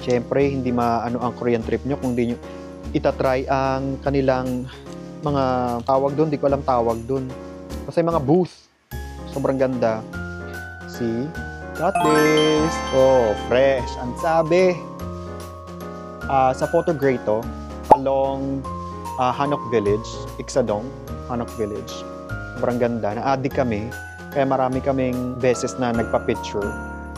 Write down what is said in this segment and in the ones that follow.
Siyempre, hindi maano ang Korean trip nyo kung di nyo itatry ang kanilang mga tawag doon. Di ko alam tawag doon. Kasi mga booth. Sobrang ganda. See? Got this. Oh, fresh. Ang sabi. Sa Photogray to, along Hanok Village, Iksadong, Hanok Village. Sobrang ganda. Na-addict kami. Kaya marami kaming beses na nagpa-picture.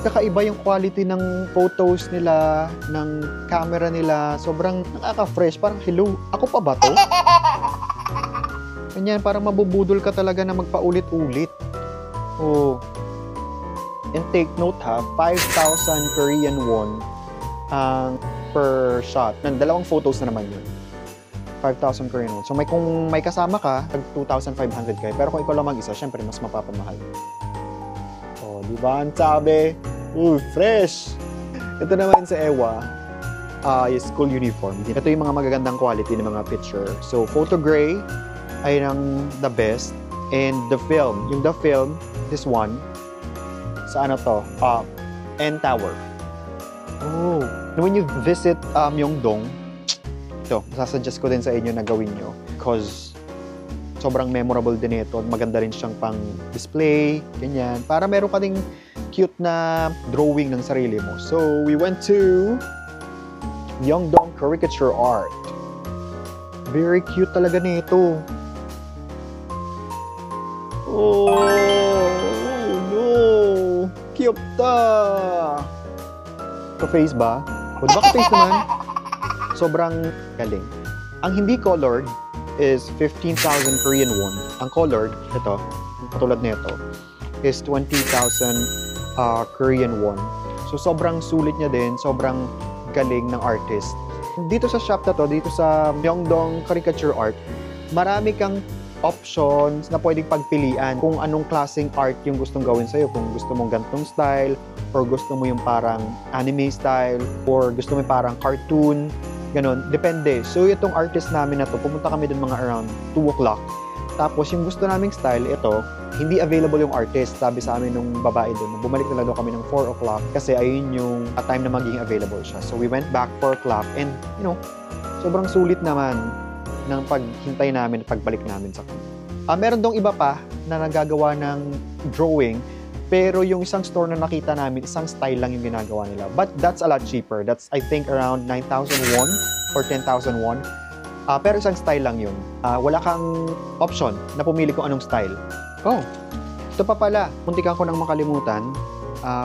Kakaiba yung quality ng photos nila, ng camera nila. Sobrang nakaka-fresh. Parang, hello, ako pa ba to? Ganyan, parang mabubudol ka talaga na magpaulit-ulit. Oh. And take note ha, 5,000 Korean won per shot. Dalawang photos na naman yun. 5,000 Korean won. So kung may kasama ka, 2,500 kayo. Pero kung ikaw lang mag-isa, syempre mas mapapamahal. Oh, di ba? Ang sabi, fresh! Ito naman sa Ewa, is school uniform. Ito yung mga magagandang quality ng mga picture. So, Photogray ay the best. And the film, this one, sa ano to? N Tower. Oh, when you visit Myeongdong, ito, masasuggest ko din sa inyo na gawin nyo. Because sobrang memorable din ito. Maganda rin siyang pang display, ganyan. Para meron ka ding cute na drawing ng sarili mo. So, we went to Myeongdong Caricature Art. Very cute talaga nito. Oh no! Cute ta! Ka-face ba? O, diba ka-face naman? Sobrang galing. Ang hindi colored is 15,000 Korean won. Ang colored, ito, katulad nito, is 20,000 Korean won. So, sobrang sulit niya din, sobrang galing ng artist. Dito sa shop na to, dito sa Myeongdong Caricature Art, marami kang options na pwedeng pagpilian kung anong klaseng art yung gustong gawin sa'yo. Kung gusto mong gantong style, or gusto mo yung parang anime style, or gusto mo yung parang cartoon, ganun. Depende. So, itong artist namin na to, pumunta kami dun mga around 2 o'clock. Tapos, yung gusto naming style, ito, hindi available yung artist. Sabi sa amin nung babae dun, bumalik na lang daw kami ng 4 o'clock kasi ayun yung time na magiging available siya. So, we went back 4 o'clock and, sobrang sulit naman ng paghintay namin at pagbalik namin sa kanya. Meron dong iba pa na nagagawa ng drawing, pero yung isang store na nakita namin, isang style lang yung ginagawa nila. But that's a lot cheaper. That's, I think, around 9,000 won or 10,000 won. Pero isang style lang yun. Wala kang option na pumili kung anong style. Oh, ito pa pala. Muntikan ko nang makalimutan.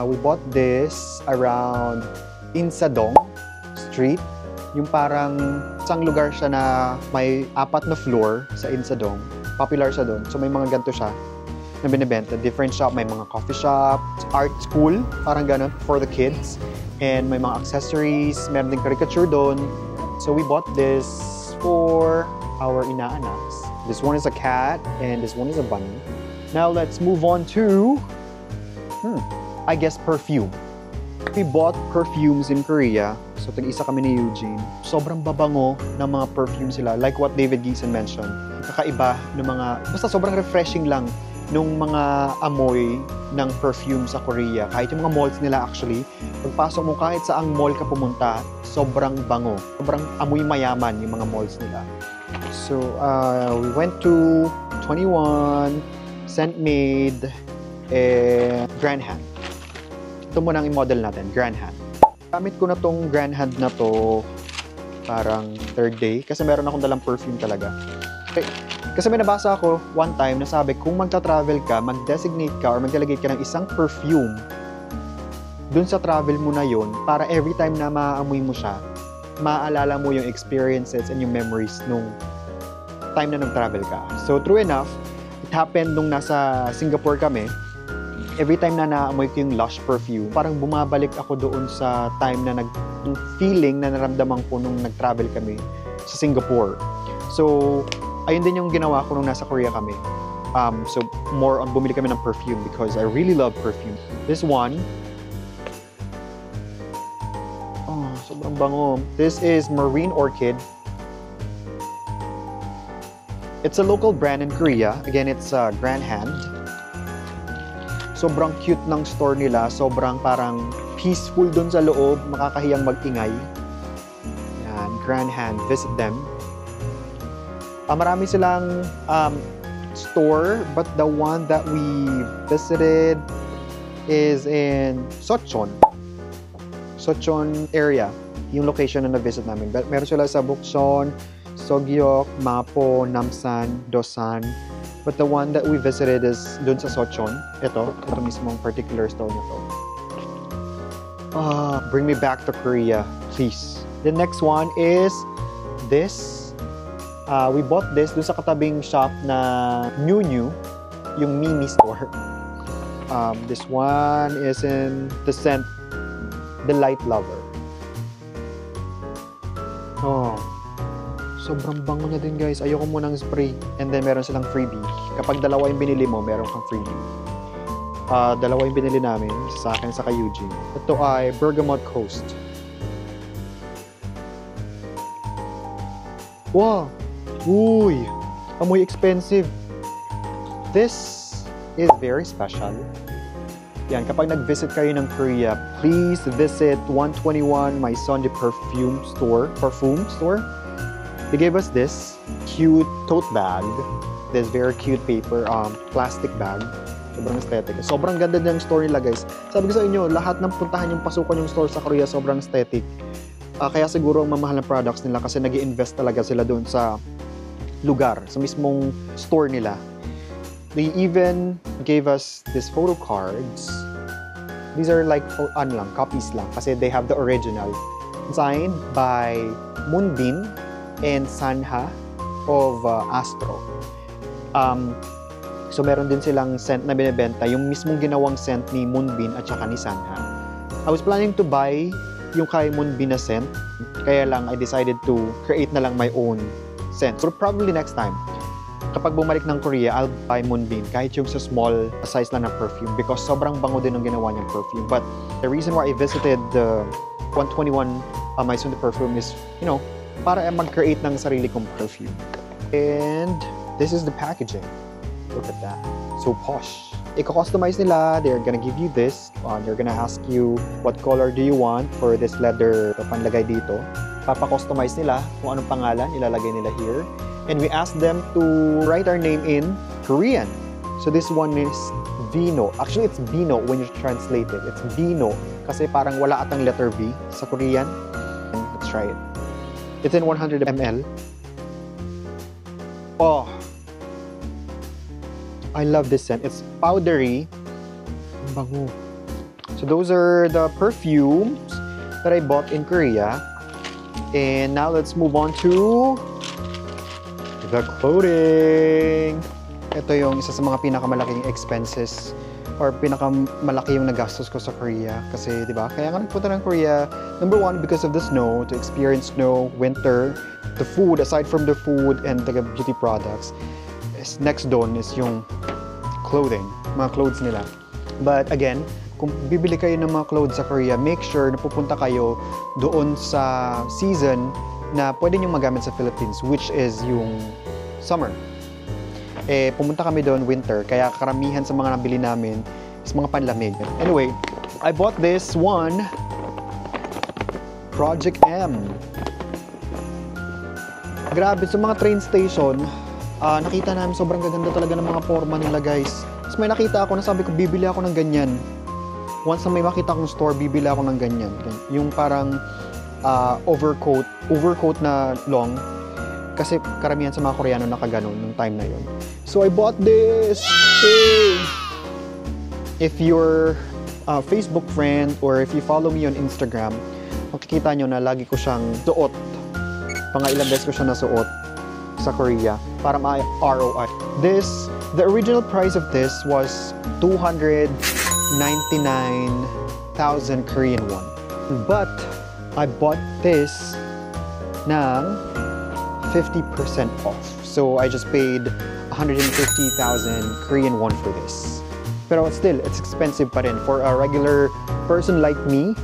We bought this around Insadong Street. Yung parang isang lugar siya na may 4 na floor sa Insadong. Popular siya doon. So may mga ganito siya na binibenta. Different shop. May mga coffee shop, art school, parang ganun for the kids. And may mga accessories. Meron din caricature doon. So we bought this for our inaanaks. This one is a cat and this one is a bunny. Now let's move on to, I guess, perfume. We bought perfumes in Korea. So, tag-isa kami ni Eugene. Sobrang babango ng mga perfume sila. Like what David Geeson mentioned. Kakaiba ng mga, basta sobrang refreshing lang nung mga amoy ng perfume sa Korea. Kahit yung mga malls nila actually, pagpasok mo kahit saang mall ka pumunta, sobrang bango. Sobrang amoy mayaman yung mga malls nila. So, we went to 21, Scentmaid, and Grand Hand. Ito muna ang i-model natin, Grand Hand. Gamit ko na tong Grand Hand na to parang 3rd day kasi meron akong dalang perfume talaga. Okay. Kasi may nabasa ako one time na sabi kung magta-travel ka, mag-designate ka or mag-delegate ka ng isang perfume dun sa travel mo na yun para every time na maaamoy mo siya, maaalala mo yung experiences and yung memories nung time na nag-travel ka. So true enough, it happened nung nasa Singapore kami. Every time na naamoy ko yung Lush perfume, parang bumabalik ako doon sa time na yung feeling na naramdaman ko nung nag-travel kami sa Singapore. So, ayun din yung ginawa ko nung nasa Korea kami. So, more on bumili kami ng perfume because I really love perfume. This one, sobrang bango. This is Marine Orchid. It's a local brand in Korea. Again, it's Grand Hand. Sobrang cute ng store nila. Sobrang parang peaceful dun sa loob. Makakahiyang mag-ingay. Yan, Grand Hand. Visit them. Marami silang store, but the one that we visited is in Sochon. Sochon area. Yung location na na-visit namin. Meron sila sa Bukchon, Sogyok, Mapo, Namsan, Dosan. But the one that we visited is dun sa Sochon. Ito mismong particular store na to. Bring me back to Korea, please. The next one is this. We bought this dun sa katabing shop na New, yung Mimi store. This one is in the scent Delight Lover. Sobrang bango na din, guys. Ayoko munang spray. And then, meron silang freebie. Kapag dalawa yung binili mo, meron kang freebie. Dalawa yung binili namin. Sa akin, sa kay Eugene. Ito ay Bergamot Coast. Wow! Uy! Amoy expensive. This is very special. Yan, kapag nag-visit kayo ng Korea, please visit 121 My Sunday Perfume Store. They gave us this cute tote bag. This very cute paper, plastic bag. Sobrang aesthetic. Sobrang ganda ng store nila, guys. Sabi ko sa inyo, lahat ng puntahan yung pasukan yung store sa Korea, sobrang aesthetic. Kaya siguro ang mamahal ng products nila kasi nag-i-invest talaga sila doon sa lugar, sa mismong store nila. They even gave us these photo cards. These are like copies lang kasi they have the original. Signed by Moonbin and Sanha of Astro. So meron din silang scent na binibenta, yung mismong ginawang scent ni Moonbin at saka ni Sanha. I was planning to buy yung kay Moonbin na scent, kaya lang I decided to create na lang my own scent. So probably next time, kapag bumalik ng Korea, I'll buy Moonbin kahit yung sa small size lang ng perfume because sobrang bango din ng ginawa niyang perfume. But the reason why I visited the 121 My Sunday Perfume is, para mag-create ng sarili kong perfume. And this is the packaging. Look at that. So posh. Iko-customize nila. They're gonna give you this. They're gonna ask you what color do you want for this leather panlagay dito. Papa-customize nila kung anong pangalan ilalagay nila here. And we asked them to write our name in Korean. So this one is Vino. Actually, it's Vino when you translate it. It's Vino. Kasi parang wala atang letter V sa Korean. And let's try it. It's in 100 ml. Oh, I love this scent. It's powdery. Bango. So those are the perfumes that I bought in Korea. And now let's move on to the clothing. Ito yung isa sa mga pinakamalaking expenses or pinakamalaki yung nagastos ko sa Korea. Kasi, di ba? Kaya nga nagpunta ng Korea, number one, because of the snow, to experience snow, winter, the food, aside from the food and the beauty products. Next doon is yung clothing, mga clothes nila. But again, kung bibili kayo ng mga clothes sa Korea, make sure na pupunta kayo doon sa season na pwede nyo magamit sa Philippines, which is yung summer. Pumunta kami doon winter, kaya karamihan sa mga nabili namin is mga panlamig. Anyway, I bought this one, Project M. Grabe, sa mga train station, nakita namin sobrang gaganda talaga ng mga forma nila, guys. Tapos may nakita ako na sabi ko, bibili ako ng ganyan. Once na may makita akong store, bibili ako ng ganyan. Yung parang overcoat na long. Kasi karamihan sa mga Koreano nakaganon nung time na yun. So I bought this! If you're a Facebook friend or if you follow me on Instagram, makikita nyo na lagi ko siyang suot. Ilang beses ko siya nasuot sa Korea para ma-ROI. The original price of this was 299,000 Korean won. But I bought this ng 50% off. So I just paid 150,000 Korean won for this. Pero still, it's expensive pa rin. For a regular person like me,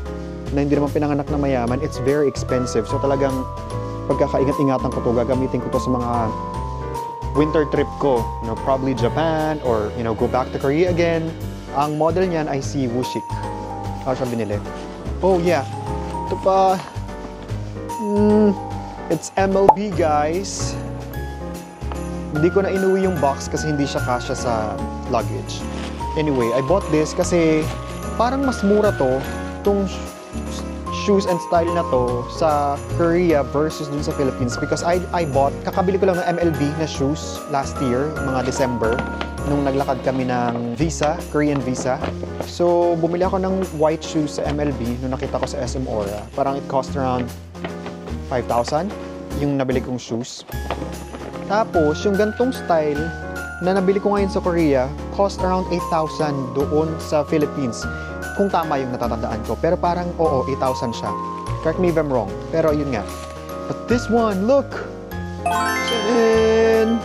na hindi naman pinanganak na mayaman, it's very expensive. So talagang pagkakaingat-ingatan ko to, gagamitin ko to sa mga winter trip ko. Probably Japan or, go back to Korea again. Ang model niyan ay si Wushik. Ako siya binili. Oh yeah. Ito pa. It's MLB, guys. Hindi ko na inuwi yung box kasi hindi siya kasya sa luggage. Anyway, I bought this kasi parang mas mura to, itong shoes and style na to sa Korea versus dun sa Philippines because I bought, kakabili ko lang ng MLB na shoes last year, mga December, nung naglakad kami ng visa, Korean visa. So, bumili ako ng white shoes sa MLB nung nakita ko sa SM Aura. Parang it cost around 5,000 yung nabili kong shoes. Tapos, yung gantong style na nabili ko ngayon sa Korea, cost around 8,000 doon sa Philippines. Kung tama yung natatandaan ko. Pero parang, oo, 8,000 siya. Correct me if I'm wrong. Pero yun nga. But this one, look! Shin!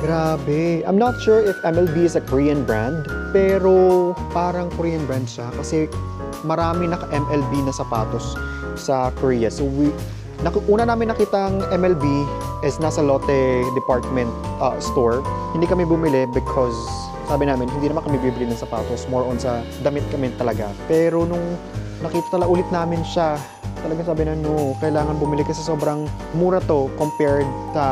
Grabe. I'm not sure if MLB is a Korean brand, pero parang Korean brand siya kasi marami naka-MLB na sapatos sa Korea. So, una namin nakitang MLB is nasa Lotte department store. Hindi kami bumili because sabi namin, hindi naman kami bibili ng sapatos. More on sa damit kami talaga. Pero nung nakita ulit namin siya, talagang sabi na, no, kailangan bumili kasi sobrang mura to compared sa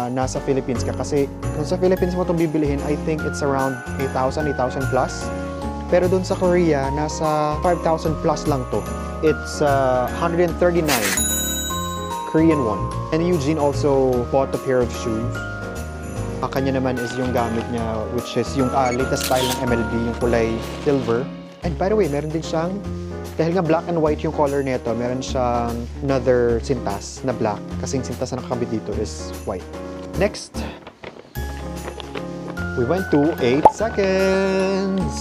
nasa Philippines ka. Kasi kung sa Philippines mo ito bibilihin, I think it's around 8,000 plus. Pero dun sa Korea, nasa 5,000 plus lang to. It's 139 Korean won. And Eugene also bought a pair of shoes. Kanya naman is yung gamit niya, which is yung latest style ng MLB, yung kulay silver. And by the way, meron din siyang, dahil nga black and white yung color nito, meron siyang another sintas na black. Kasi yung sintas na nakakabit dito is white. Next, we went to 8 seconds.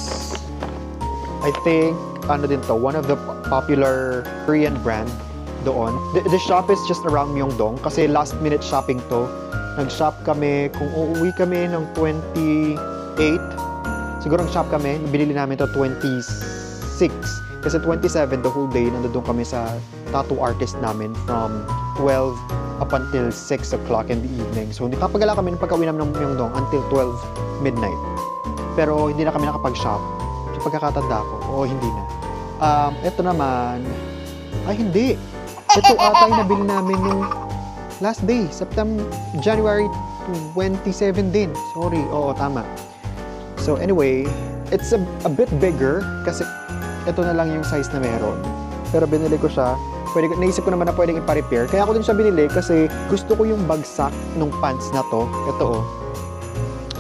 I think, ano din to, one of the popular Korean brand doon. The shop is just around Myeongdong kasi last minute shopping to. Nag-shop kami, kung uuwi kami ng 28, siguro nag-shop kami, binili namin to 26. Kasi 27, the whole day, nandun kami sa tattoo artist namin from 12 up until 6 o'clock in the evening. So, nakapagala kami ng pagka-uwi namin ng Myeongdong until 12 midnight. Pero hindi na kami nakapag-shop. So, pagkakatanda ko, hindi na. Ito naman, ay hindi. Ito ata yung nabili namin yung last day, January 27 din. Sorry, oo, tama. So anyway, it's a bit bigger kasi ito na lang yung size na meron. Pero binili ko siya. Naisip ko naman na pwedeng ipa-repair. Kaya ako din siya binili kasi gusto ko yung bagsak ng pants na to. Ito oh.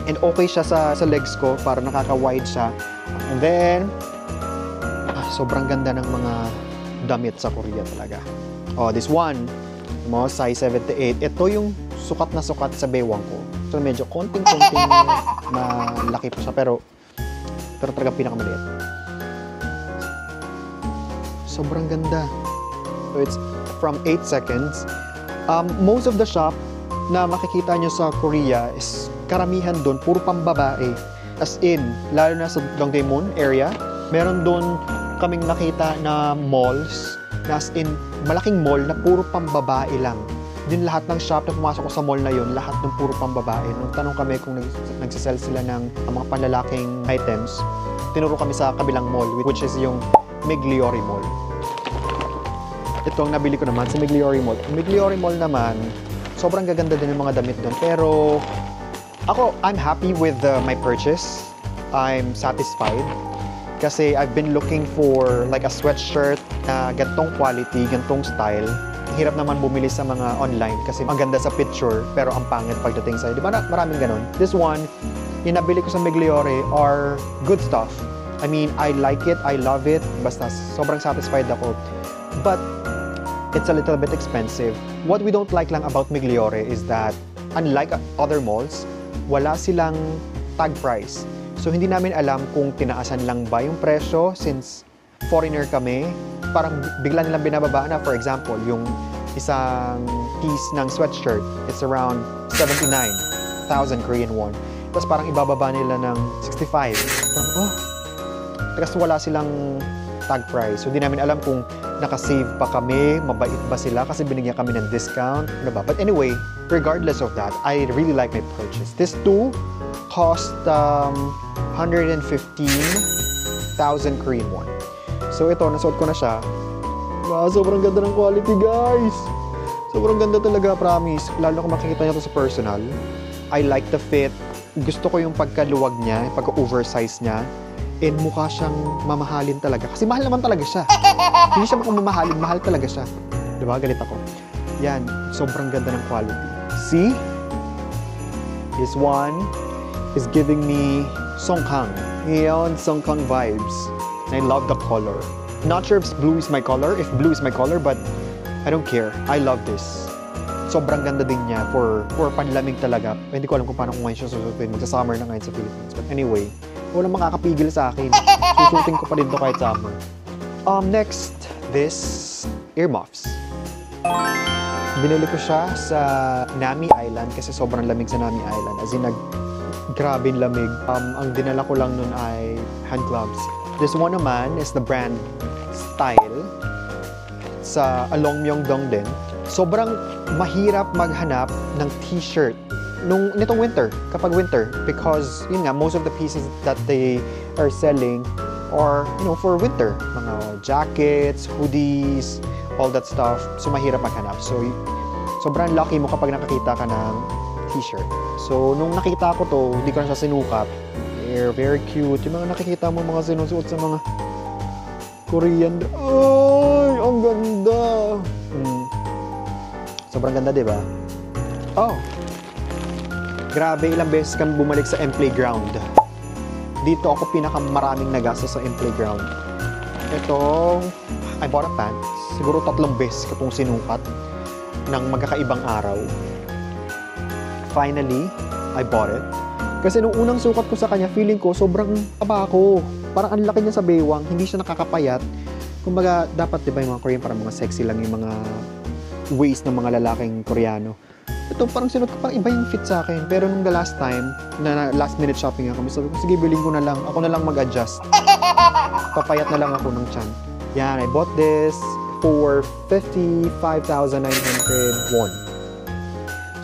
And okay siya sa legs ko para nakaka-wide siya. And then, sobrang ganda ng mga damit sa Korea talaga. Oh, this one. Mo size 78. Ito yung sukat na sukat sa bewang ko. So medyo konting-konting malaki pa siya pero talagang pinakamaliit. Sobrang ganda. So it's from 8 seconds. Most of the shop na makikita nyo sa Korea is karamihan doon puro pambabae. As in, lalo na sa Dongdaemun area, meron doon kaming nakita na malls na as in, malaking mall na puro pambabae lang. Din lahat ng shop na pumasok ko sa mall na yun, lahat ng puro pambabae. Nung tanong kami kung nagsisell sila ng mga panlalaking items, tinuro kami sa kabilang mall, which is yung Migliori Mall. Ito ang nabili ko naman sa Migliori Mall. Migliori Mall naman, sobrang gaganda din ng mga damit doon. Pero ako, I'm happy with my purchase. I'm satisfied. Kasi I've been looking for like a sweatshirt na gantong quality, gantong style. Hirap naman bumili sa mga online kasi ang ganda sa picture pero ang pangit pagdating sa'yo. Di ba maraming ganun? This one, yung nabili ko sa Migliore are good stuff. I mean, I like it, I love it. Basta sobrang satisfied ako. But it's a little bit expensive. What we don't like lang about Migliore is that unlike other malls, wala silang tag price. So, hindi namin alam kung tinaasan lang ba yung presyo since foreigner kami. Parang bigla nilang binababa na, for example, yung isang piece ng sweatshirt, it's around 79,000 Korean won. Tapos parang ibababa nila ng 65. Parang, kasi wala silang tag price. So, hindi namin alam kung nakasave pa kami, mabait ba sila kasi binigyan kami ng discount, ano ba. But anyway, regardless of that, I really like my purchase. These two cost 115,000 Korean won. So ito, nasuot ko na siya. Sobrang ganda ng quality, guys. Sobrang ganda talaga, promise. Lalo na kung makikita niyo ito sa personal. I like the fit. Gusto ko yung pagkaluwag niya, yung pagka-oversize niya. And mukha siyang mamahalin talaga. Kasi mahal naman talaga siya. Hindi siya mukhang mamahalin, mahal talaga siya. Diba? Galit ako. Yan, sobrang ganda ng quality. See? This one is giving me Songkang. Yon, Songkang vibes. And I love the color. Not sure if blue is my color, but I don't care. I love this. Sobrang ganda din niya for panlamig talaga. Hindi ko alam kung paano ko ngayon siya susutin. Magsa-summer na ngayon sa Philippines. But anyway, walang makakapigil sa akin. Susutin ko pa rin to kahit summer. Next, this earmuffs. Binili ko siya sa Nami Island kasi sobrang lamig sa Nami Island. As in, grabing lamig. Ang dinala ko lang nun ay hand gloves. This one naman is the brand Style sa Along Myeongdong din. Sobrang mahirap maghanap ng t-shirt nitong winter, kapag winter, because yun nga, most of the pieces that they are selling are, for winter. Mga jackets, hoodies, all that stuff. So, mahirap maghanap. So, sobrang lucky mo kapag nakakita ka ng t-shirt. So, nung nakita ko to, hindi ko na siya sinukat. They're very cute. Yung mga nakikita mo mga sinusuot sa mga Korean. Ay, ang ganda! Sobrang ganda, diba? Oh! Grabe, ilang beses kami bumalik sa M-Playground. Dito ako pinakamaraming nagastos sa M-Playground. Ito, I bought a pants. Siguro 3 beses ko itong sinukat ng magkakaibang araw. Finally, I bought it. Kasi nung unang sukat ko sa kanya, feeling ko sobrang taba ako. Parang ang laki niya sa bewang, hindi siya nakakapayat. Kumbaga, dapat diba yung mga Korean, parang mga sexy lang yung mga waist ng mga lalaking Koreano. Ito, parang sinot ko, parang iba yung fit sa akin. Pero nung the last time, na last minute shopping ako, sabi ko, sige, bilhin ko na lang. Ako na lang mag-adjust. Papayat na lang ako ng tiyan. Yan, I bought this for 55,900 won.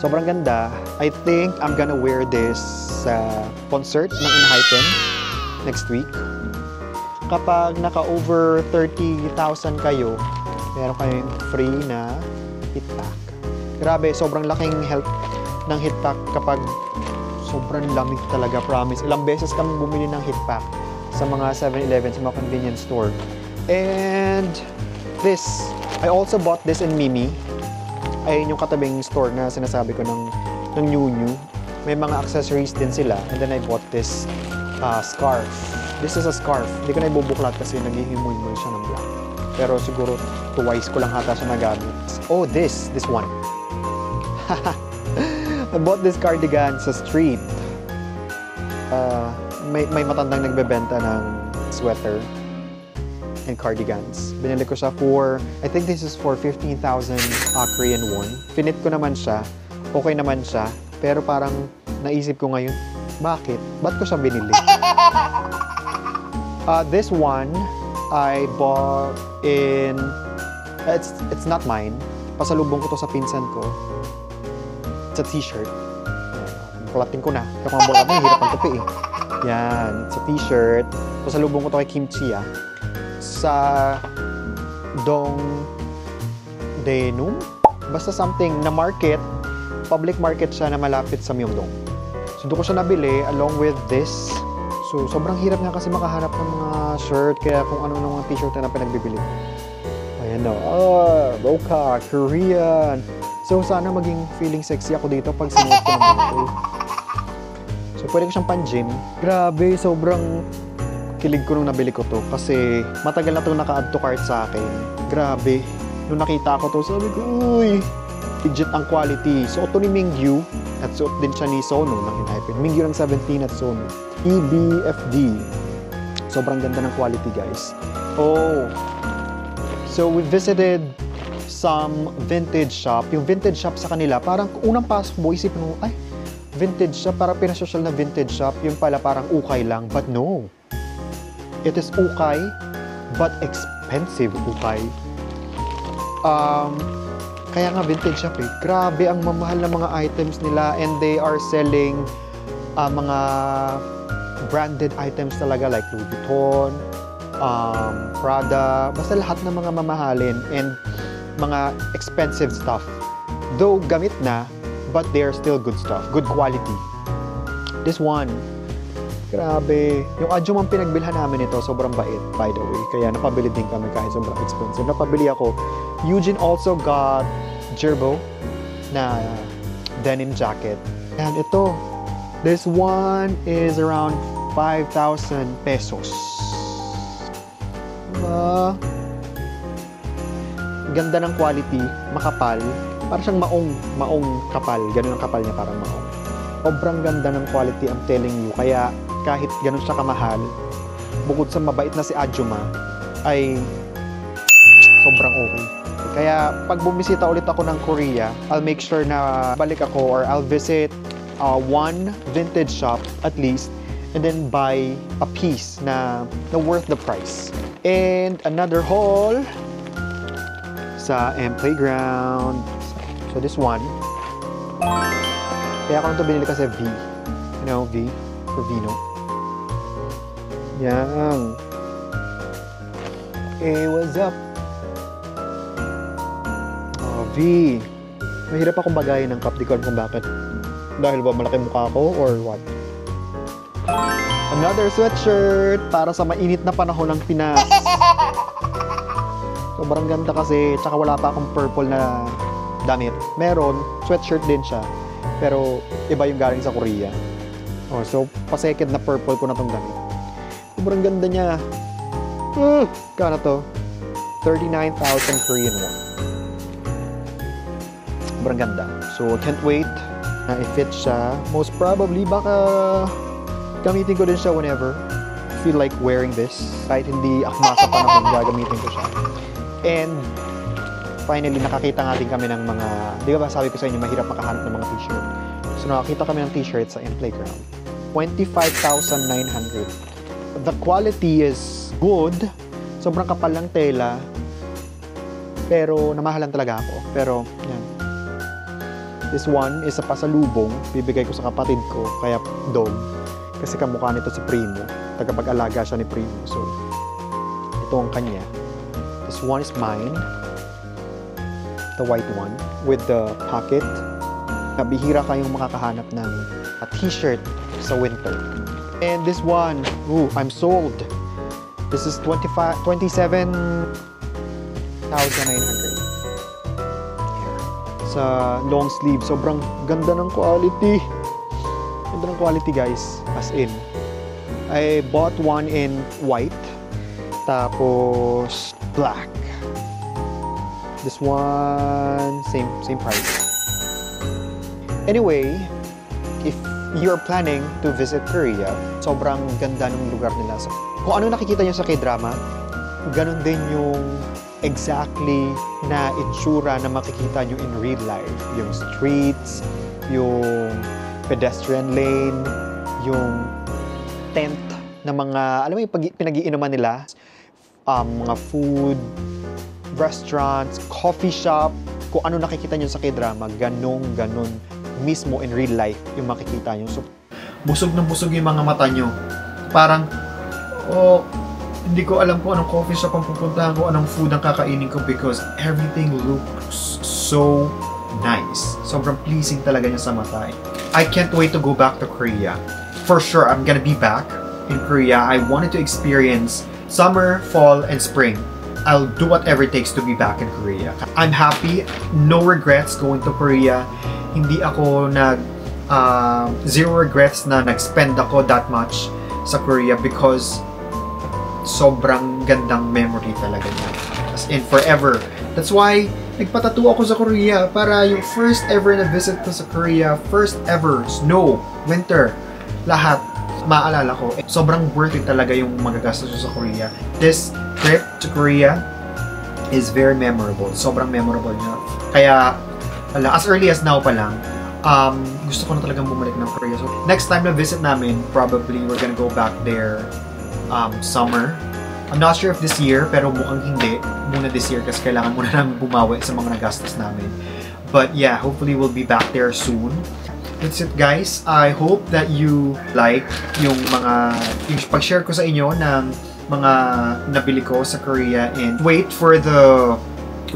Sobrang ganda. I think I'm gonna wear this sa concert ng Enhypen next week. Kapag naka-over 30,000 kayo, meron kayong free na heat pack. Grabe, sobrang laking help ng heat pack kapag sobrang lamig talaga, promise. Ilang beses kami bumili ng heat pack sa mga 7-Eleven, sa mga convenience store. And this, I also bought this in Mimi. Ayun yung katabing store na sinasabi ko ng New New. May mga accessories din sila. And then I bought this scarf. This is a scarf. Hindi ko na ibubuklat kasi naghihimoy-moy siya ng black. Pero siguro twice ko lang hata siya nagamit. Oh, this one. I bought this cardigan sa street. May matandang nagbebenta ng sweater and cardigans. Binili ko siya for, I think this is for 15,000 Korean won. Finit ko naman siya. Okay naman siya. Pero parang naisip ko ngayon, bakit? Ba't ko siya binili? This one, I bought in, it's not mine. Pasalubong ko to sa pinsan ko. It's a t-shirt. Bukolatin ko na. Kaya kung bukolatin, hirap ang tupi eh. Yan, it's a t-shirt. Pasalubong ko to kay Kim Chia. Sa Dongdaemun? Basta something na market, public market siya na malapit sa Myeongdong. So doon ko siya nabili along with this. So sobrang hirap nga kasi makahanap ng mga shirt, kaya kung ano ng mga t-shirt na pinagbibili. Ayan o. Roka, Korean. So sana maging feeling sexy ako dito pag sinuot ko ng ganito. So pwede ko siyang pan-gym. Grabe, sobrang kilig ko nung nabili ko to kasi matagal na to naka-add to cart sa akin. Grabe. Nung nakita ko to, sabi ko, uy, legit ang quality. Suot to ni Mingyu at suot din siya ni Sono ng Enhypen. Mingyu ng 17 at Sono. EBFD. Sobrang ganda ng quality, guys. Oh. So we visited some vintage shop. Yung vintage shop sa kanila, parang unang pasok mo, isipin mo, ay, vintage shop, parang pinasosyal na vintage shop. Yung pala parang ukay lang. But no. It is ukay, but expensive ukay. Kaya nga vintage shop eh. Grabe ang mamahal na mga items nila and they are selling mga branded items talaga like Louis Vuitton, Prada, basta lahat ng mga mamahalin and mga expensive stuff. Though gamit na, but they're still good stuff, good quality. This one, grabe. Yung Adjumang pinagbilhan namin ito, sobrang bait, by the way. Kaya napabili din kami kahit sobrang expensive. Napabili ako. Eugene also got Gerbo na denim jacket. And ito, this one is around 5,000 pesos. Ganda ng quality, makapal. Parang siyang maong kapal. Ganun ang kapal niya, parang maong. Sobrang ganda ng quality, I'm telling you. Kaya kahit ganun siya kamahal, bukod sa mabait na si Adjuma, ay sobrang okay. Kaya pag bumisita ulit ako ng Korea, I'll make sure na balik ako or I'll visit one vintage shop at least and then buy a piece na worth the price. And another haul sa M Playground. So this one, kaya ako ito binili kasi V. You know, V for Vino. Yan. Hey, what's up? Oh, V. Mahirap akong bagayin ng cup. Di ko alam kung bakit. Dahil ba malaki mukha ko or what? Another sweatshirt para sa mainit na panahon ng Pinas. Sobrang ganda kasi, tsaka wala pa akong purple na damit. Meron, sweatshirt din siya. Pero iba yung galing sa Korea. Oh, so pa-second na purple ko na tong damit. Sobrang ganda niya. Kano to? 39,000 Korean won. Sobrang ganda. So can't wait na i-fit siya. Most probably baka gamitin ko din siya whenever I feel like wearing this. Kahit hindi akma sa panahon, gagamitin ko siya. And finally, nakakita nga din kami ng mga, di ba sabi ko sa inyo, mahirap makahanap ng mga t-shirt. So nakakita kami ng t-shirt sa M Playground. 25,900. The quality is good. Sobrang kapal ng tela. Pero namahalan talaga ako. Pero, yan. This one is a pasalubong. Bibigay ko sa kapatid ko, kaya dog. Kasi kamukha nito si Primo. Tagapag-alaga siya ni Primo. So, ito ang kanya. This one is mine. The white one with the pocket. Bihira kayong makakahanap ng a t-shirt sa winter. And this one, ooh, I'm sold. This is 27,900. Sa long sleeve, sobrang ganda ng quality. Ganda ng quality, guys. As in, I bought one in white, tapos black. This one, same price. Anyway, if you're planning to visit Korea, sobrang ganda ng lugar nila. So, kung ano nakikita nyo sa K-drama, ganun din yung exactly na itsura na makikita nyo in real life. Yung streets, yung pedestrian lane, yung tent na mga, alam mo yung pinag-iinuman nila, mga food, restaurants, coffee shop, kung ano nakikita nyo sa K-drama, ganon mismo in real life yung makikita nyo. So, busog na busog yung mga mata nyo. Parang, hindi ko alam kung anong coffee shop ang pupuntahan ko, anong food ang kakainin ko because everything looks so nice. Sobrang pleasing talaga niya sa mata. I can't wait to go back to Korea. For sure, I'm gonna be back in Korea. I wanted to experience summer, fall, and spring. I'll do whatever it takes to be back in Korea. I'm happy, no regrets going to Korea. Hindi ako zero regrets na nag-spend ako that much sa Korea because sobrang gandang memory talaga niya. As in forever. That's why nagpatattoo ako sa Korea para yung first ever na visit ko sa Korea, first ever snow, winter, lahat maalala ko. Sobrang worth it talaga yung magagastos sa Korea. This trip to Korea is very memorable. Sobrang memorable niya. Kaya, as early as now pa lang, gusto ko na talagang bumalik ng Korea. So, next time na visit namin, probably we're gonna go back there summer. I'm not sure if this year, pero mukhang hindi muna this year kasi kailangan muna namin bumawi sa mga nagastos namin. But yeah, hopefully we'll be back there soon. That's it, guys. I hope that you like yung pag-share ko sa inyo ng mga nabili ko sa Korea, and wait for the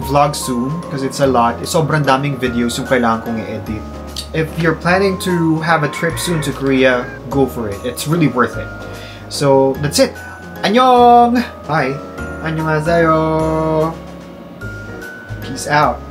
vlog soon because it's a lot. Sobrang daming videos yung kailangan kong i-edit. If you're planning to have a trip soon to Korea, go for it. It's really worth it. So, that's it. Annyeong! Bye! Annyeonghaseyo! Peace out.